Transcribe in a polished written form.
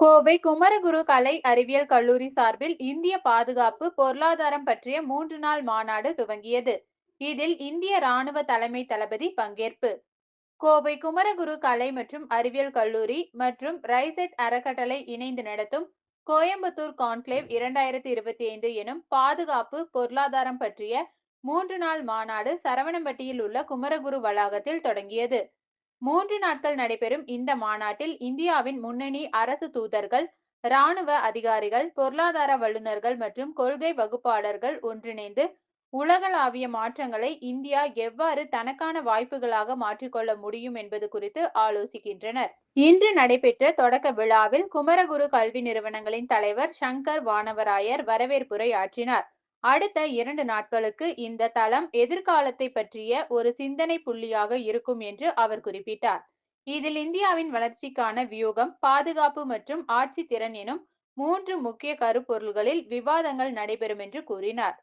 கோவை குமரகுரு கலை அறிவியல் கல்லூரி சார்பில் இந்திய பாதுகாப்பு பொருளாதாரம் பற்றிய 3 நாள் மாநாடு துவங்கியது. இதில் இந்திய ராணுவ தலைமை தளபதி பங்கேற்பு. கோவை குமரகுரு கலை மற்றும் அறிவியல் கல்லூரி மற்றும் ரைசெட் அறக்கட்டளை இணைந்து நடத்தும் கோயம்புத்தூர் கான்க்ளேவ் 2025 எனும் பாதுகாப்பு பொருளாதாரம் பற்றிய 3 நாள் மாநாடு சரவணம்பட்டியில் உள்ள குமரகுரு வளாகத்தில் தொடங்கியது. 3 நாட்கள் நடைபெறும் இந்த மாநாட்டில் இந்தியாவின் முன்னணி அரசு தூதர்கள், ராணுவ அதிகாரிகள், பொருளாதார வல்லுநர்கள் மற்றும் கொள்கை வகுப்பாளர்கள் ஒன்றிணைந்து உலகளாவிய மாற்றங்களை இந்தியா எவ்வாறு தனக்கான வாய்ப்புகளாக மாற்றிக்கொள்ள முடியும் என்பது குறித்து ஆலோசிக்கின்றனர். இன்று நடைபெற்ற தொடக்க விழாவில் குமரகுரு கல்வி நிறுவனங்களின் தலைவர் சங்கர் வானவராயர் வரவேற்புரை ஆற்றினார். அடுத்த 2 நாட்களுக்கு இந்த தளம் எதிர்காலத்தை பற்றிய ஒரு சிந்தனை புள்ளியாக இருக்கும் என்று அவர் குறிப்பிட்டார். இதில் இந்தியாவின் வளர்ச்சிக்கான வியூகம், பாதுகாப்பு மற்றும் ஆட்சி திறன் எனும் 3 முக்கிய கருப்பொருள்களில் விவாதங்கள் நடைபெறும் என்று கூறினார்.